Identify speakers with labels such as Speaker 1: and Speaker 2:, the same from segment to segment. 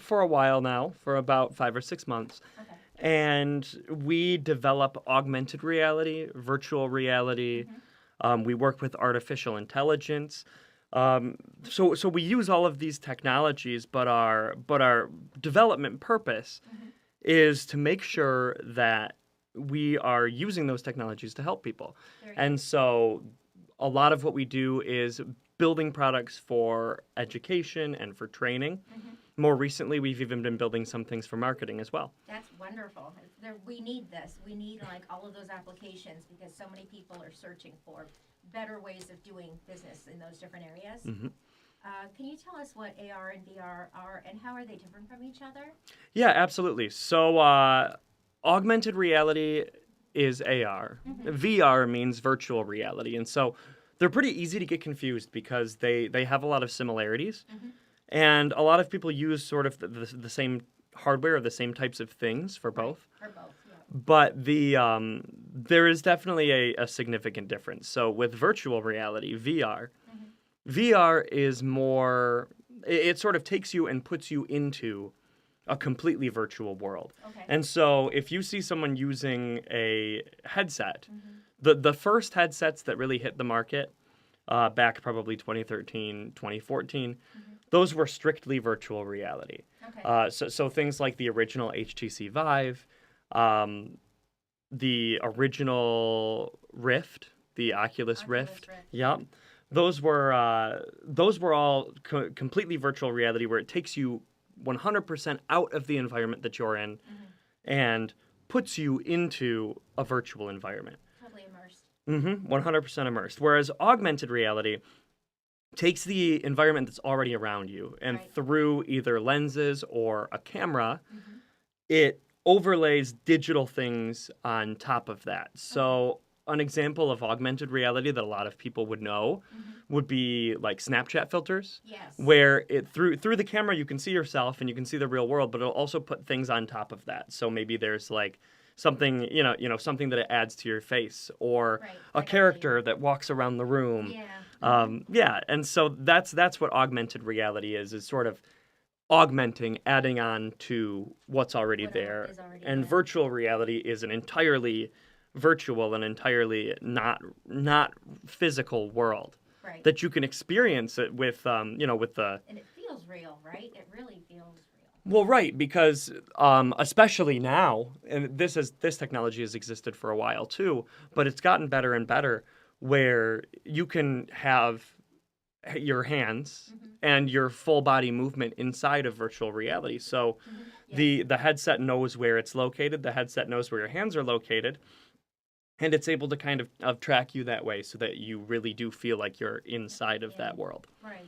Speaker 1: for a while now, for about 5 or 6 months.
Speaker 2: Okay.
Speaker 1: And we develop augmented reality, virtual reality. We work with artificial intelligence. So we use all of these technologies, but our development purpose is to make sure that we are using those technologies to help people.
Speaker 2: Very
Speaker 1: And so a lot of what we do is building products for education and for training. More recently, we've even been building some things for marketing as well.
Speaker 2: That's wonderful. We need this. We need like all of those applications because so many people are searching for better ways of doing business in those different areas. Can you tell us what AR and VR are and how are they different from each other?
Speaker 1: Yeah, absolutely. So augmented reality is AR. VR means virtual reality. And so they're pretty easy to get confused because they have a lot of similarities. And a lot of people use sort of the same hardware or the same types of things for both.
Speaker 2: For both, yeah.
Speaker 1: But there is definitely a significant difference. So with virtual reality, VR, VR is more, it sort of takes you and puts you into a completely virtual world.
Speaker 2: Okay.
Speaker 1: And so if you see someone using a headset, the first headsets that really hit the market back probably 2013, 2014, those were strictly virtual reality.
Speaker 2: Okay.
Speaker 1: So things like the original HTC Vive, the original Rift, the Oculus Rift. Yep. Those were all completely virtual reality where it takes you 100% out of the environment that you're in and puts you into a virtual environment.
Speaker 2: Totally immersed.
Speaker 1: 100% immersed. Whereas augmented reality takes the environment that's already around you and through either lenses or a camera, it overlays digital things on top of that. So an example of augmented reality that a lot of people would know would be like Snapchat filters.
Speaker 2: Yes.
Speaker 1: Where it through the camera you can see yourself and you can see the real world, but it'll also put things on top of that. So maybe there's like something, something that it adds to your face or a character that walks around the room.
Speaker 2: Yeah.
Speaker 1: And so that's what augmented reality is sort of augmenting, adding on to what's already there. And virtual reality is an entirely virtual and entirely not physical world that you can experience it with with the.
Speaker 2: And it feels real, right? It really feels real.
Speaker 1: Well, right, because especially now, and this technology has existed for a while too, but it's gotten better and better, where you can have your hands and your full body movement inside of virtual reality. So the headset knows where it's located, the headset knows where your hands are located, and it's able to kind of track you that way so that you really do feel like you're inside of that world.
Speaker 2: Right.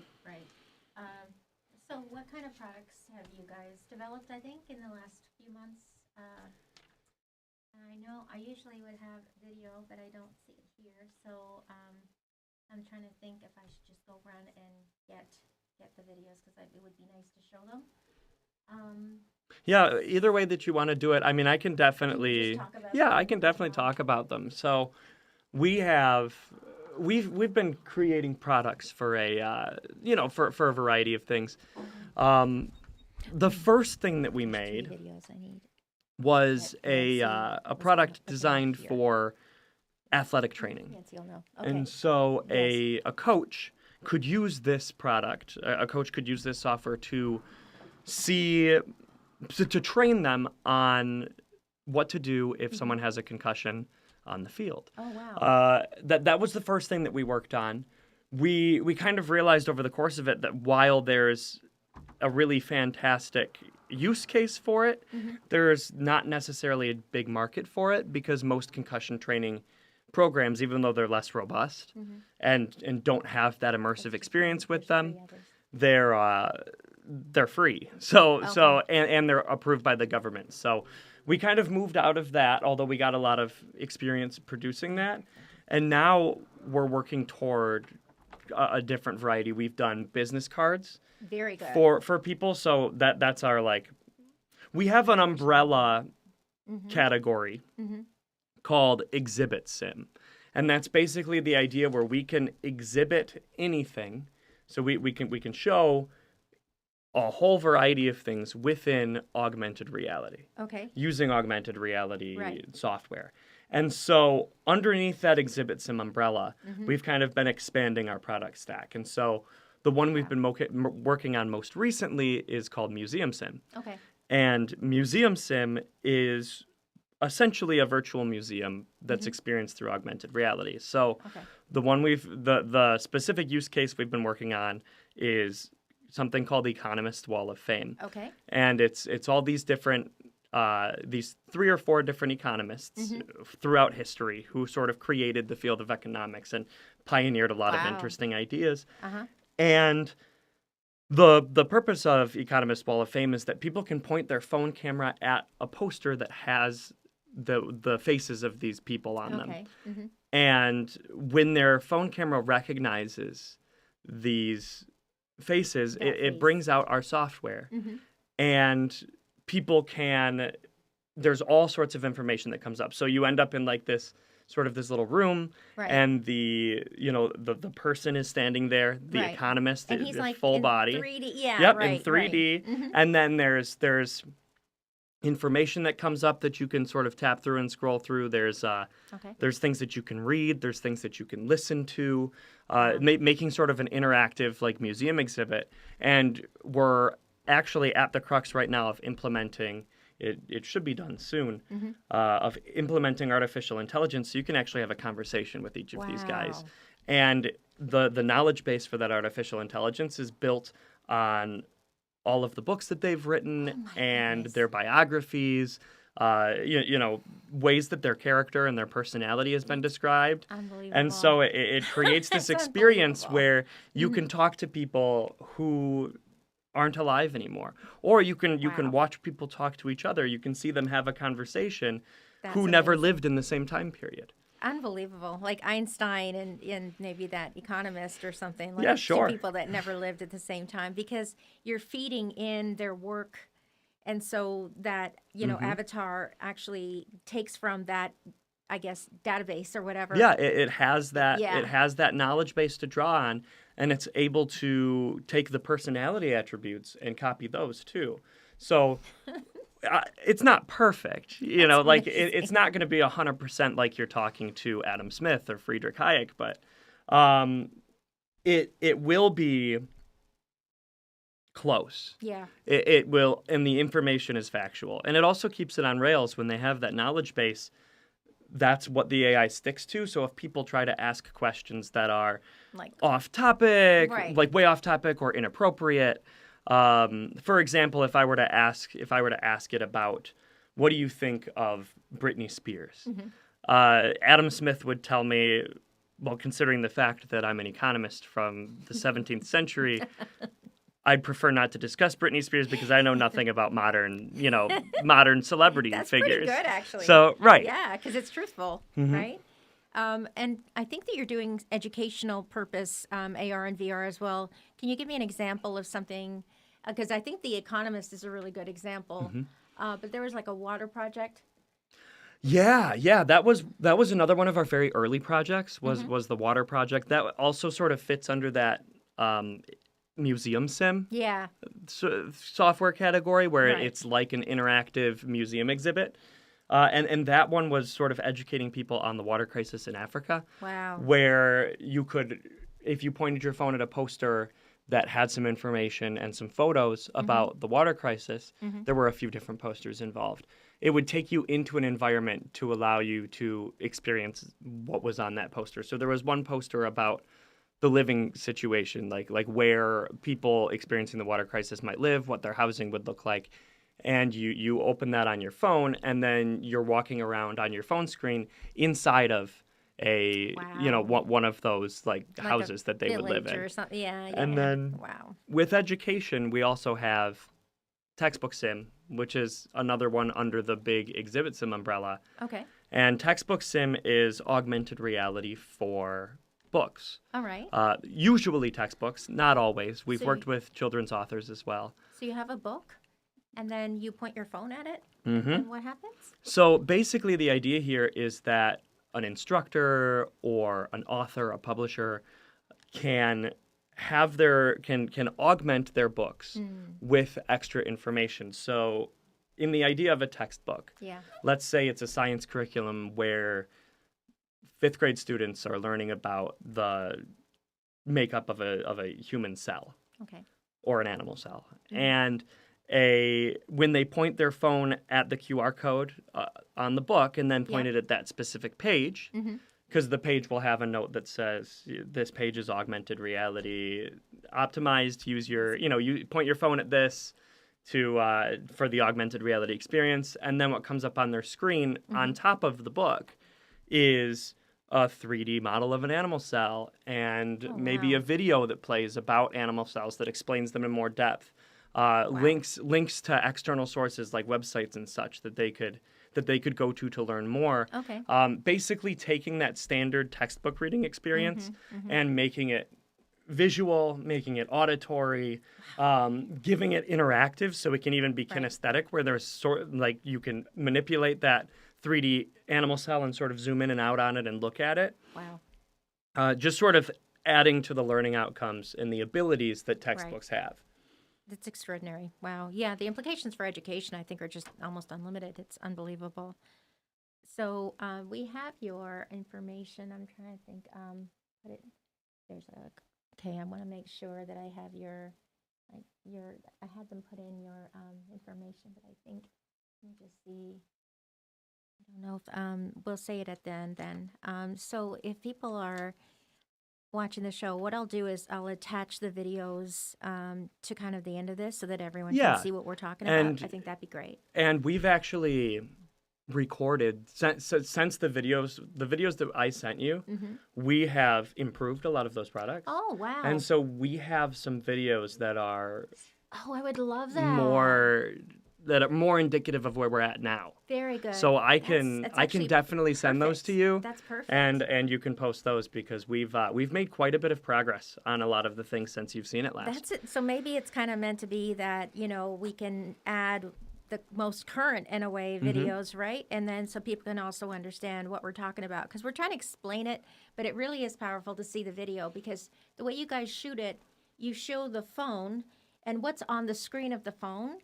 Speaker 2: So what kind of products have you guys developed, I think, in the last few months? I know I usually would have video, but I don't see it here. So I'm trying to think if I should just go run and get the videos because it would be nice to show them.
Speaker 1: Yeah, either way that you want to do it. I mean, I can definitely. I can definitely talk about them. So we've been creating products for for a variety of things. The first thing that we made was a product designed for athletic training. And so a coach could use this product. A coach could use this software to train them on what to do if someone has a concussion on the field.
Speaker 2: Oh, wow.
Speaker 1: That was the first thing that we worked on. We kind of realized over the course of it that while there's a really fantastic use case for it, there's not necessarily a big market for it because most concussion training programs, even though they're less robust and don't have that immersive experience with them, they're free. So they're approved by the government. So we kind of moved out of that, although we got a lot of experience producing that. And now we're working toward a different variety. We've done business cards.
Speaker 2: Very good.
Speaker 1: For people. So that's our we have an umbrella category called Exhibit Sim. And that's basically the idea where we can exhibit anything. So we can show a whole variety of things within augmented reality,
Speaker 2: Okay.
Speaker 1: using augmented reality
Speaker 2: Right.
Speaker 1: software. And so underneath that Exhibit Sim umbrella,
Speaker 2: Mm-hmm.
Speaker 1: we've kind of been expanding our product stack. And so the one we've been working on most recently is called Museum Sim.
Speaker 2: Okay.
Speaker 1: And Museum Sim is essentially a virtual museum that's experienced through augmented reality. So
Speaker 2: Okay.
Speaker 1: the specific use case we've been working on is something called the Economist Wall of Fame.
Speaker 2: Okay.
Speaker 1: And it's all these different these 3 or 4 different economists throughout history who sort of created the field of economics and pioneered a lot of interesting ideas.
Speaker 2: Uh-huh.
Speaker 1: And the purpose of Economist Wall of Fame is that people can point their phone camera at a poster that has the faces of these people on them.
Speaker 2: Okay. Mm-hmm.
Speaker 1: And when their phone camera recognizes these faces,
Speaker 2: That
Speaker 1: it
Speaker 2: face.
Speaker 1: brings out our software.
Speaker 2: Mm-hmm.
Speaker 1: And people can, there's all sorts of information that comes up. So you end up in like this little room,
Speaker 2: Right.
Speaker 1: and the person is standing there, the
Speaker 2: Right.
Speaker 1: economist,
Speaker 2: And he's like
Speaker 1: full
Speaker 2: in
Speaker 1: body.
Speaker 2: 3D. Yeah.
Speaker 1: Yep,
Speaker 2: right,
Speaker 1: in 3D.
Speaker 2: Right. Mm-hmm.
Speaker 1: And then there's information that comes up that you can sort of tap through and scroll through. There's things that you can read. There's things that you can listen to, making sort of an interactive like museum exhibit. And we're actually at the crux right now of implementing. It should be done soon. Of implementing artificial intelligence, so you can actually have a conversation with each of these guys.
Speaker 2: Wow.
Speaker 1: And the knowledge base for that artificial intelligence is built on all of the books that they've written and
Speaker 2: goodness.
Speaker 1: their biographies, ways that their character and their personality has been described.
Speaker 2: Unbelievable.
Speaker 1: And so it creates this
Speaker 2: It's
Speaker 1: experience
Speaker 2: unbelievable.
Speaker 1: where you can talk to people who aren't alive anymore, or you can watch people talk to each other. You can see them have a conversation
Speaker 2: That's
Speaker 1: who never
Speaker 2: amazing.
Speaker 1: lived in the same time period.
Speaker 2: Unbelievable. Like Einstein and maybe that economist or something. Like
Speaker 1: Yeah, sure.
Speaker 2: Two people that never lived at the same time, because you're feeding in their work. And so that, avatar actually takes from that, I guess, database or whatever.
Speaker 1: Yeah, it has that.
Speaker 2: Yeah.
Speaker 1: It has that knowledge base to draw on, and it's able to take the personality attributes and copy those too. So it's not perfect, like it's not going to be 100% like you're talking to Adam Smith or Friedrich Hayek, but it will be close.
Speaker 2: Yeah.
Speaker 1: It will, and the information is factual, and it also keeps it on rails when they have that knowledge base. That's what the AI sticks to. So if people try to ask questions that are
Speaker 2: Like
Speaker 1: off topic,
Speaker 2: Right.
Speaker 1: like way off topic or inappropriate, for example, if I were to ask it about what do you think of Britney Spears, Adam Smith would tell me, well, considering the fact that I'm an economist from the 17th century, I'd prefer not to discuss Britney Spears because I know nothing about modern celebrity
Speaker 2: That's
Speaker 1: figures.
Speaker 2: pretty good, actually.
Speaker 1: So, right.
Speaker 2: Yeah, because it's truthful, right? And I think that you're doing educational purpose AR and VR as well. Can you give me an example of something? Because I think The Economist is a really good example. But there was like a water project.
Speaker 1: Yeah, that was another one of our very early projects. Was the water project that also sort of fits under that museum sim
Speaker 2: Yeah.
Speaker 1: software category where
Speaker 2: Right.
Speaker 1: it's like an interactive museum exhibit. And that one was sort of educating people on the water crisis in Africa.
Speaker 2: Wow.
Speaker 1: Where you could, if you pointed your phone at a poster that had some information and some photos about the water crisis, there were a few different posters involved. It would take you into an environment to allow you to experience what was on that poster. So there was one poster about the living situation, like where people experiencing the water crisis might live, what their housing would look like. And you open that on your phone, and then you're walking around on your phone screen inside of a one of those like houses that they would live in.
Speaker 2: Or something. Yeah.
Speaker 1: And then with education, we also have Textbook Sim, which is another one under the big Exhibit Sim umbrella.
Speaker 2: Okay.
Speaker 1: And Textbook Sim is augmented reality for books.
Speaker 2: All right.
Speaker 1: Usually textbooks, not always. We've
Speaker 2: So
Speaker 1: worked with children's authors as well.
Speaker 2: So you have a book, and then you point your phone at it,
Speaker 1: Mm-hmm.
Speaker 2: and what happens?
Speaker 1: So basically the idea here is that an instructor or an author, a publisher, can can augment their books with extra information. So in the idea of a textbook, let's say it's a science curriculum where 5th grade students are learning about the makeup of a human cell or an animal cell. And when they point their phone at the QR code on the book and then point it at that specific page, because the page will have a note that says this page is augmented reality optimized. Use you point your phone at this for the augmented reality experience, and then what comes up on their screen on top of the book is a 3D model of an animal cell and maybe a video that plays about animal cells that explains them in more depth. Links to external sources like websites and such that they could go to learn more. Basically taking that standard textbook reading experience and making it visual, making it auditory, giving it interactive so it can even be kinesthetic, where there's you can manipulate that 3D animal cell and sort of zoom in and out on it and look at it. Just sort of adding to the learning outcomes and the abilities that textbooks have.
Speaker 2: That's extraordinary. Wow. Yeah, the implications for education, I think, are just almost unlimited. It's unbelievable. So we have your information. I'm trying to think. I want to make sure that I have I had them put in your information, but I think, let me just see. I don't know if, we'll say it at the end then. So if people are watching the show, what I'll do is I'll attach the videos to kind of the end of this so that everyone can see what we're talking about. I think that'd be great.
Speaker 1: And we've actually recorded since the videos that I sent you, we have improved a lot of those products.
Speaker 2: Oh, wow.
Speaker 1: And so we have some videos that are
Speaker 2: I would love that.
Speaker 1: more indicative of where we're at now.
Speaker 2: Very good.
Speaker 1: So I can definitely send those to you.
Speaker 2: That's perfect.
Speaker 1: And you can post those because we've made quite a bit of progress on a lot of the things since you've seen it last.
Speaker 2: That's it. So maybe it's kind of meant to be that, we can add the most current, in a way, videos, right? And then so people can also understand what we're talking about. Because we're trying to explain it, but it really is powerful to see the video because the way you guys shoot it, you show the phone and what's on the screen of the phone.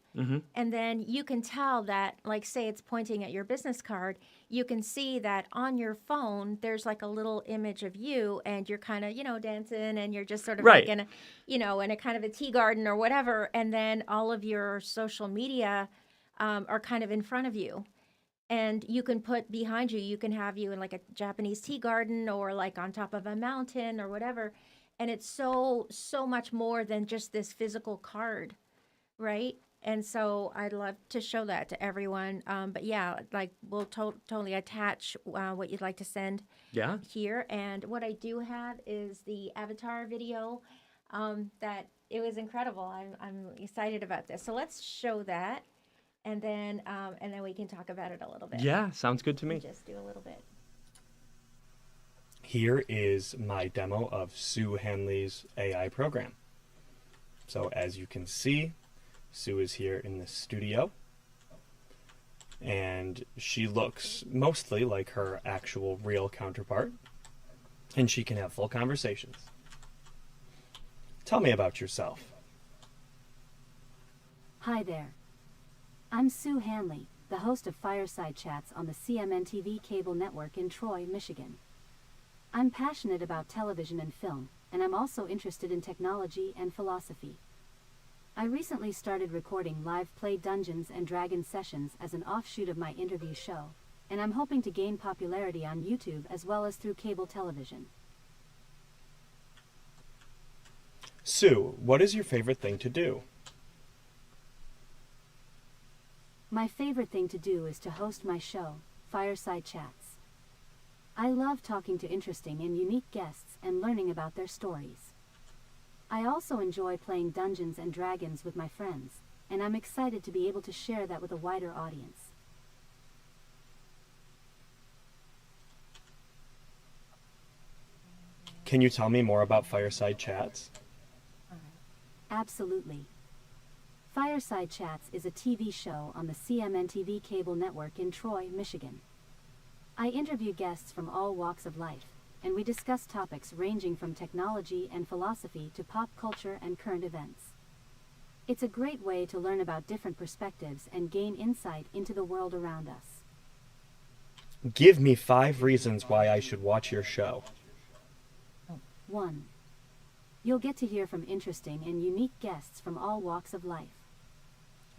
Speaker 2: And then you can tell that, like, say it's pointing at your business card, you can see that on your phone, there's like a little image of you and you're kind of, dancing and you're just sort of like in a, in a kind of a tea garden or whatever. And then all of your social media are kind of in front of you. And you can put behind you, you can have you in like a Japanese tea garden or like on top of a mountain or whatever. And it's so much more than just this physical card, right? And so I'd love to show that to everyone. But yeah, like we'll totally attach what you'd like to send here. And what I do have is the avatar video that it was incredible. I'm excited about this. So let's show that. And then we can talk about it a little bit.
Speaker 1: Yeah, sounds good to me.
Speaker 2: Just do a little bit.
Speaker 1: Here is my demo of Sue Hanley's AI program. So as you can see, Sue is here in the studio. And she looks mostly like her actual real counterpart. And she can have full conversations. Tell me about yourself.
Speaker 3: Hi there. I'm Sue Hanley, the host of Fireside Chats on the CMN-TV cable network in Troy, Michigan. I'm passionate about television and film, and I'm also interested in technology and philosophy. I recently started recording live play Dungeons and Dragons sessions as an offshoot of my interview show, and I'm hoping to gain popularity on YouTube as well as through cable television.
Speaker 1: Sue, what is your favorite thing to do?
Speaker 3: My favorite thing to do is to host my show, Fireside Chats. I love talking to interesting and unique guests and learning about their stories. I also enjoy playing Dungeons and Dragons with my friends, and I'm excited to be able to share that with a wider audience.
Speaker 1: Can you tell me more about Fireside Chats?
Speaker 3: Absolutely. Fireside Chats is a TV show on the CMN-TV cable network in Troy, Michigan. I interview guests from all walks of life, and we discuss topics ranging from technology and philosophy to pop culture and current events. It's a great way to learn about different perspectives and gain insight into the world around us.
Speaker 1: Give me 5 reasons why I should watch your show.
Speaker 3: 1. You'll get to hear from interesting and unique guests from all walks of life.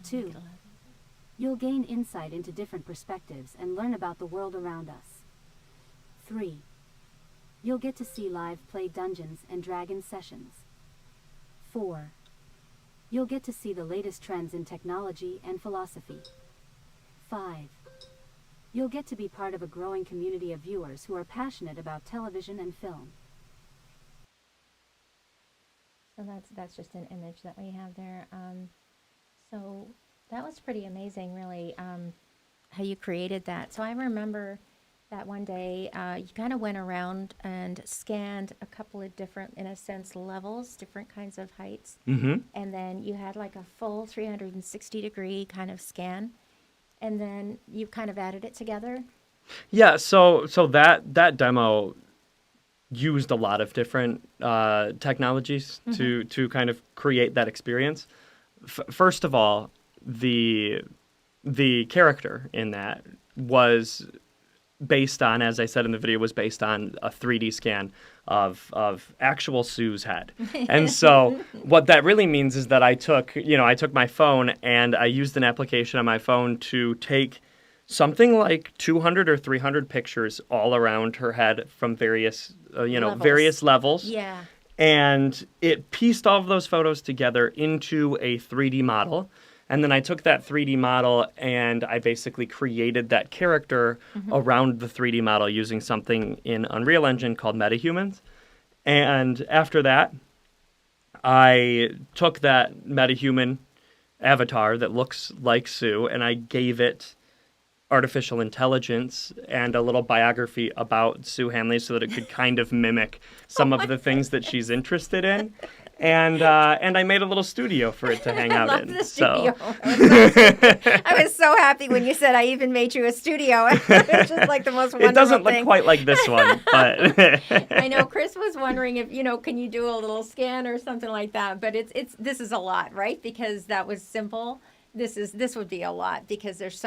Speaker 3: 2. You'll gain insight into different perspectives and learn about the world around us. 3. You'll get to see live play Dungeons and Dragons sessions. 4. You'll get to see the latest trends in technology and philosophy. 5. You'll get to be part of a growing community of viewers who are passionate about television and film.
Speaker 2: So that's just an image that we have there. So that was pretty amazing, really, how you created that. So I remember that one day you kind of went around and scanned a couple of different, in a sense, levels, different kinds of heights.
Speaker 1: Mm-hmm.
Speaker 2: And then you had like a full 360-degree kind of scan. And then you kind of added it together.
Speaker 1: Yeah, so that demo used a lot of different technologies to kind of create that experience. First of all, the character in that was based on, as I said in the video, was based on a 3D scan of actual Sue's head. And so what that really means is that I took my phone and I used an application on my phone to take something like 200 or 300 pictures all around her head from various levels.
Speaker 2: Yeah.
Speaker 1: And it pieced all of those photos together into a 3D model. And then I took that 3D model and I basically created that character around the 3D model using something in Unreal Engine called MetaHumans. And after that, I took that MetaHuman avatar that looks like Sue and I gave it artificial intelligence and a little biography about Sue Hanley so that it could kind of mimic some of the things that she's interested in. And I made a little studio for it to hang out in.
Speaker 2: The studio. I was so happy when you said I even made you a studio. It's just like the most wonderful thing.
Speaker 1: It doesn't look quite like this one, but
Speaker 2: I know Chris was wondering if, can you do a little scan or something like that? But this is a lot, right? Because that was simple. This would be a lot because there's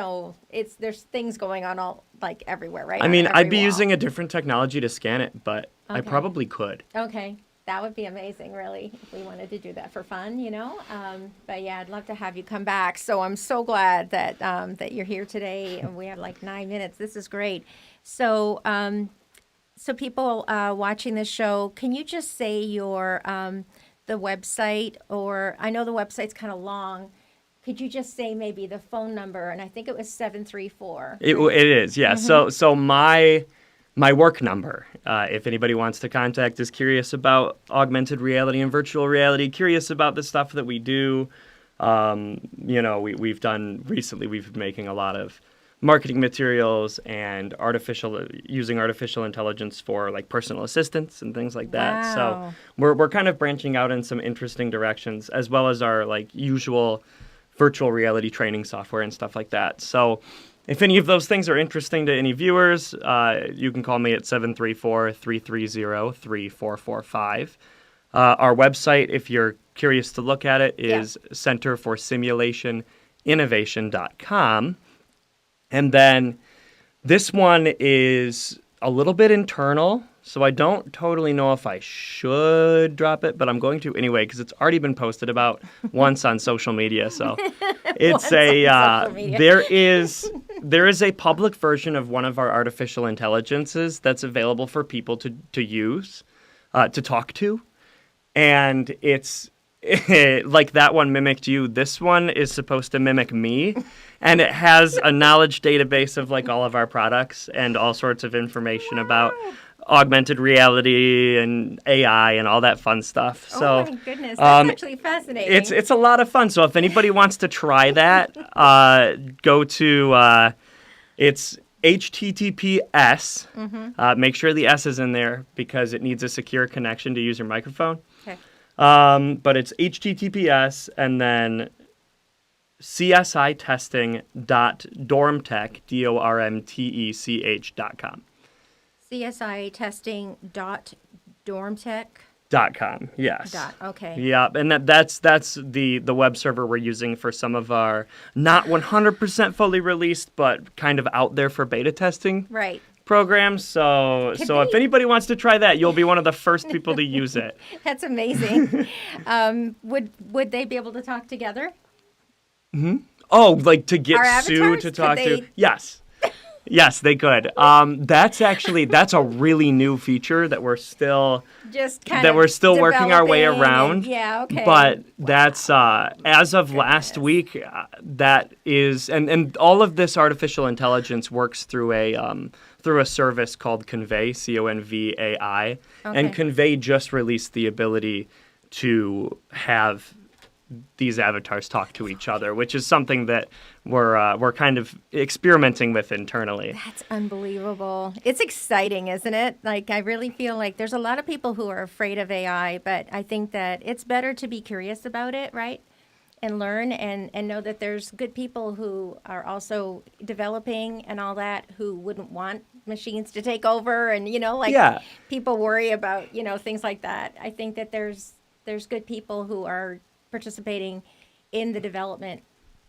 Speaker 2: things going on all like everywhere, right?
Speaker 1: I mean, I'd be using a different technology to scan it, but I probably could.
Speaker 2: Okay. That would be amazing, really, if we wanted to do that for fun, But yeah, I'd love to have you come back. So I'm so glad that you're here today, and we have like 9 minutes. This is great. So so people watching this show, can you just say your the website, or I know the website's kind of long. Could you just say maybe the phone number? And I think it was 734.
Speaker 1: It is, yeah. So my work number, if anybody wants to contact, is curious about augmented reality and virtual reality, curious about the stuff that we do. We've done recently, we've been making a lot of marketing materials and using artificial intelligence for like personal assistants and things like that.
Speaker 2: Wow.
Speaker 1: So we're kind of branching out in some interesting directions, as well as our like usual virtual reality training software and stuff like that. So if any of those things are interesting to any viewers, you can call me at 734-330-3445. Our website, if you're curious to look at it, is centerforsimulationinnovation.com. And then this one is a little bit internal, so I don't totally know if I should drop it, but I'm going to anyway because it's already been posted about once on social media. So it's there is a public version of one of our artificial intelligences that's available for people to use, to talk to, and it's like that one mimicked you. This one is supposed to mimic me, and it has a knowledge database of like all of our products and all sorts of information about augmented reality and AI and all that fun stuff. So,
Speaker 2: oh my goodness, that's actually fascinating.
Speaker 1: It's a lot of fun. So if anybody wants to try that, go to it's HTTPS. Make sure the S is in there because it needs a secure connection to use your microphone.
Speaker 2: Okay.
Speaker 1: But it's HTTPS and then csitesting.dormtech, dormtech.com.
Speaker 2: csitesting.dormtech.
Speaker 1: .com, yes.
Speaker 2: Okay.
Speaker 1: Yeah, and that's the web server we're using for some of our not 100% fully released, but kind of out there for beta testing
Speaker 2: Right.
Speaker 1: programs. So if anybody wants to try that, you'll be one of the first people to use it.
Speaker 2: That's amazing. Would they be able to talk together?
Speaker 1: Oh, like to get
Speaker 2: Our
Speaker 1: Sue
Speaker 2: avatars?
Speaker 1: to talk
Speaker 2: Could they-
Speaker 1: to? Yes. Yes, they could. That's a really new feature that we're still working our way around.
Speaker 2: Yeah, okay.
Speaker 1: But that's as of last week. That is, and all of this artificial intelligence works through a service called Convey, CONVAI, and
Speaker 2: Okay.
Speaker 1: Convey just released the ability to have these avatars talk to each other, which is something that we're kind of experimenting with internally.
Speaker 2: That's unbelievable. It's exciting, isn't it? Like, I really feel like there's a lot of people who are afraid of AI, but I think that it's better to be curious about it, right? And learn and know that there's good people who are also developing and all that who wouldn't want machines to take over and,
Speaker 1: Yeah.
Speaker 2: people worry about, things like that. I think that there's good people who are participating in the development.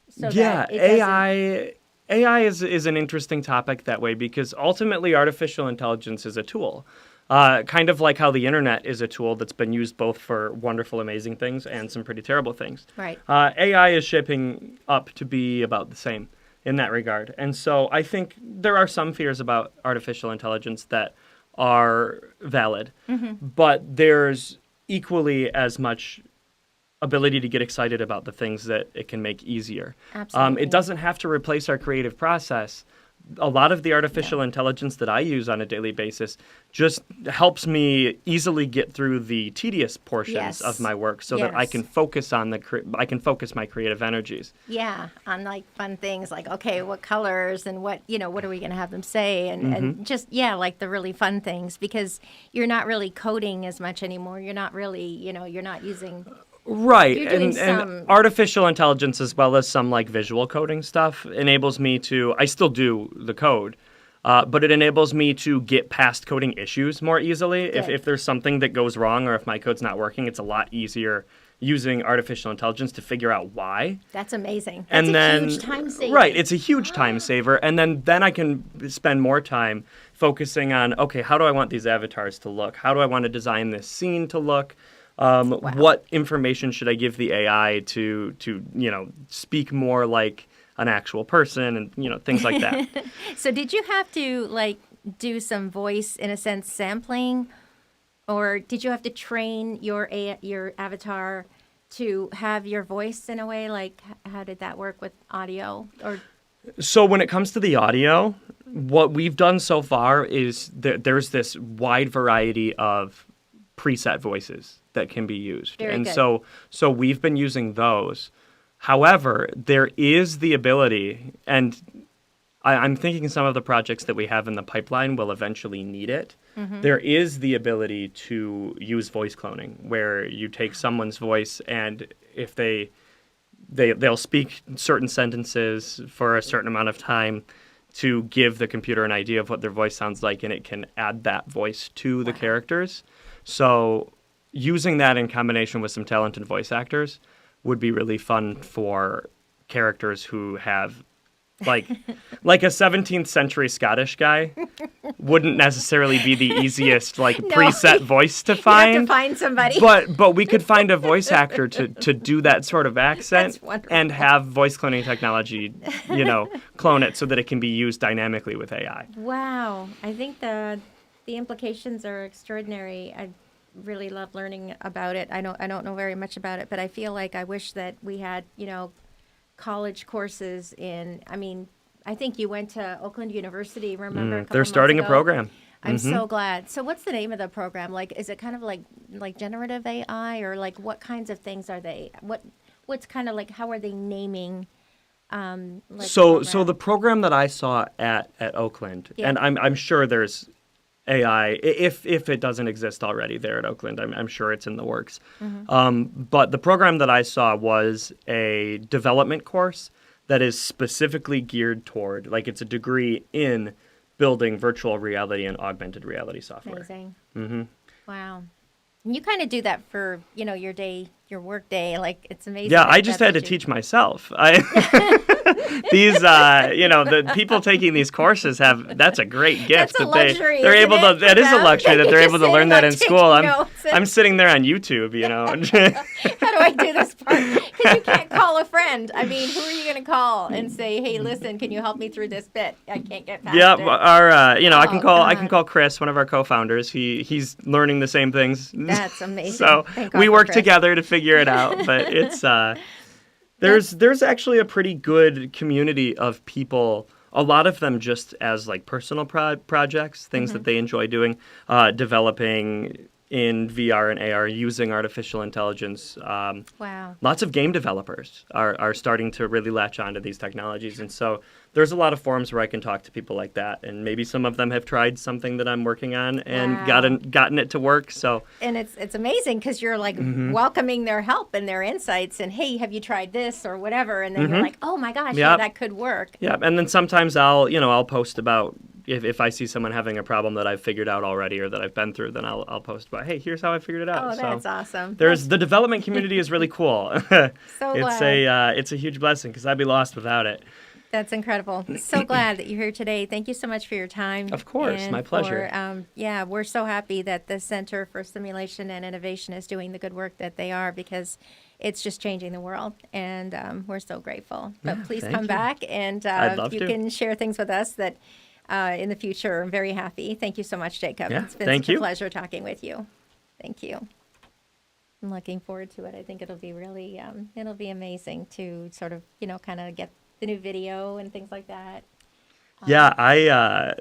Speaker 2: So that it doesn't-
Speaker 1: AI is an interesting topic that way because ultimately artificial intelligence is a tool. Kind of like how the internet is a tool that's been used both for wonderful, amazing things and some pretty terrible things.
Speaker 2: Right.
Speaker 1: AI is shaping up to be about the same in that regard. And so I think there are some fears about artificial intelligence that are valid, but there's equally as much ability to get excited about the things that it can make easier.
Speaker 2: Absolutely.
Speaker 1: It doesn't have to replace our creative process. A lot of the artificial intelligence that I use on a daily basis just helps me easily get through the tedious portions
Speaker 2: Yes.
Speaker 1: of my work so that I
Speaker 2: Yes.
Speaker 1: can focus on I can focus my creative energies.
Speaker 2: Yeah, on like fun things like, okay, what colors and what are we going to have them say? And just, like the really fun things because you're not really coding as much anymore. You're not really, you're not using.
Speaker 1: Right,
Speaker 2: You're doing
Speaker 1: and
Speaker 2: some-
Speaker 1: artificial intelligence as well as some like visual coding stuff enables me to. I still do the code, but it enables me to get past coding issues more easily.
Speaker 2: Good.
Speaker 1: If there's something that goes wrong or if my code's not working, it's a lot easier using artificial intelligence to figure out why.
Speaker 2: That's amazing. That's
Speaker 1: And
Speaker 2: a
Speaker 1: then
Speaker 2: huge time saver.
Speaker 1: right, it's a huge time saver, and then I can spend more time focusing on okay, how do I want these avatars to look? How do I want to design this scene to look? What information should I give the AI to speak more like an actual person and things like that.
Speaker 2: So did you have to like do some voice, in a sense, sampling? Or did you have to train your avatar to have your voice in a way? Like, how did that work with audio? Or
Speaker 1: So when it comes to the audio, what we've done so far is there's this wide variety of preset voices that can be used.
Speaker 2: Very
Speaker 1: and
Speaker 2: good.
Speaker 1: so we've been using those. However, there is the ability, and I'm thinking some of the projects that we have in the pipeline will eventually need it. There is the ability to use voice cloning, where you take someone's voice and if they'll speak certain sentences for a certain amount of time to give the computer an idea of what their voice sounds like, and it can add that voice to the characters. So using that in combination with some talented voice actors would be really fun for characters who have like a 17th century Scottish guy wouldn't necessarily be the easiest preset voice to
Speaker 2: you
Speaker 1: find.
Speaker 2: have to find somebody.
Speaker 1: But we could find a voice actor to do that sort of accent
Speaker 2: That's wonderful.
Speaker 1: and have voice cloning technology, clone it so that it can be used dynamically with AI.
Speaker 2: Wow. I think the implications are extraordinary. I really love learning about it. I don't know very much about it, but I feel like I wish that we had, college courses in, I think you went to Oakland University, remember? A couple
Speaker 1: They're starting a
Speaker 2: months ago?
Speaker 1: program.
Speaker 2: I'm so glad. So what's the name of the program? Like, is it kind of like generative AI, or like what kinds of things are they? What's kind of like, how are they naming?
Speaker 1: So the program that I saw at Oakland,
Speaker 2: Yeah.
Speaker 1: and I'm sure there's AI, if it doesn't exist already there at Oakland, I'm sure it's in the works. But the program that I saw was a development course that is specifically geared toward, like it's a degree in building virtual reality and augmented reality software.
Speaker 2: Amazing.
Speaker 1: Mm-hmm.
Speaker 2: Wow. And you kind of do that for, your work day. Like, it's amazing.
Speaker 1: Yeah,
Speaker 2: that
Speaker 1: I just
Speaker 2: that's
Speaker 1: had to
Speaker 2: what you-
Speaker 1: teach myself. These, the people taking these courses that's a great gift.
Speaker 2: That's a
Speaker 1: that
Speaker 2: luxury,
Speaker 1: they're
Speaker 2: isn't
Speaker 1: able to.
Speaker 2: it, for
Speaker 1: That is a
Speaker 2: them?
Speaker 1: luxury that
Speaker 2: You're
Speaker 1: they're
Speaker 2: just
Speaker 1: able to learn
Speaker 2: sitting
Speaker 1: that
Speaker 2: on
Speaker 1: in school.
Speaker 2: taking notes and-
Speaker 1: I'm sitting there on YouTube,
Speaker 2: How do I do this part? Because you can't call a friend. I mean, who are you going to call and say, "Hey, listen, can you help me through this bit? I can't get past
Speaker 1: Yeah,
Speaker 2: it."
Speaker 1: our I can
Speaker 2: Oh,
Speaker 1: call
Speaker 2: God.
Speaker 1: Chris, one of our co-founders. He's learning the same things.
Speaker 2: That's amazing.
Speaker 1: So
Speaker 2: Thank God
Speaker 1: we
Speaker 2: for
Speaker 1: work
Speaker 2: Chris.
Speaker 1: together to figure it out. But it's there's actually a pretty good community of people. A lot of them just as like personal projects, things that they enjoy doing, developing in VR and AR using artificial intelligence.
Speaker 2: Wow.
Speaker 1: Lots of game developers are starting to really latch onto these technologies. And so there's a lot of forums where I can talk to people like that. And maybe some of them have tried something that I'm working on and
Speaker 2: Wow.
Speaker 1: gotten it to work. So
Speaker 2: And it's amazing because you're like
Speaker 1: Mm-hmm.
Speaker 2: welcoming their help and their insights and, hey, have you tried this or whatever? And then you're like, oh my gosh, yeah,
Speaker 1: Yep.
Speaker 2: that could work.
Speaker 1: yeah, and then sometimes I'll post about if I see someone having a problem that I've figured out already or that I've been through, then I'll post about, hey, here's how I figured it out.
Speaker 2: Oh,
Speaker 1: So
Speaker 2: that's awesome.
Speaker 1: there's the development community is really cool.
Speaker 2: So
Speaker 1: it's
Speaker 2: glad.
Speaker 1: it's a huge blessing because I'd be lost without it.
Speaker 2: That's incredible. So glad that you're here today. Thank you so much for your time.
Speaker 1: Of course,
Speaker 2: and
Speaker 1: my pleasure.
Speaker 2: We're so happy that the Center for Simulation and Innovation is doing the good work that they are because it's just changing the world, and we're so grateful. But
Speaker 1: Yeah,
Speaker 2: please
Speaker 1: thank
Speaker 2: come
Speaker 1: you.
Speaker 2: back, and
Speaker 1: I'd love
Speaker 2: you
Speaker 1: to.
Speaker 2: can share things with us that in the future. I'm very happy. Thank you so much, Jacob.
Speaker 1: Yeah,
Speaker 2: It's been
Speaker 1: thank
Speaker 2: such a
Speaker 1: you.
Speaker 2: pleasure talking with you. Thank you. I'm looking forward to it. I think it'll be really, it'll be amazing to sort of, kind of get the new video and things like that.
Speaker 1: Yeah,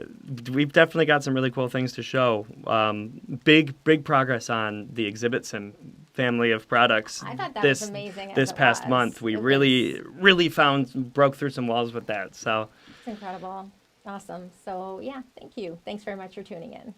Speaker 1: we've definitely got some really cool things to show. Big progress on the Exhibit Sim family of products.
Speaker 2: I thought that
Speaker 1: this,
Speaker 2: was amazing.
Speaker 1: This past month, we really broke through some walls with that. So
Speaker 2: It's incredible. Awesome. So, yeah, thank you. Thanks very much for tuning in.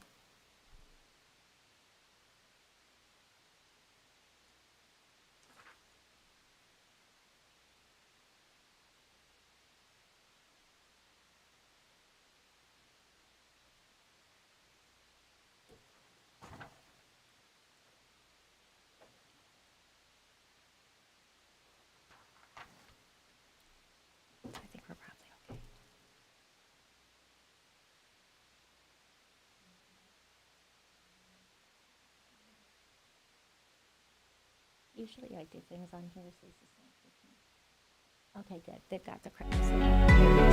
Speaker 2: I think we're probably okay. Usually I do things on here so this is not taking. Okay, good. They've got the credits.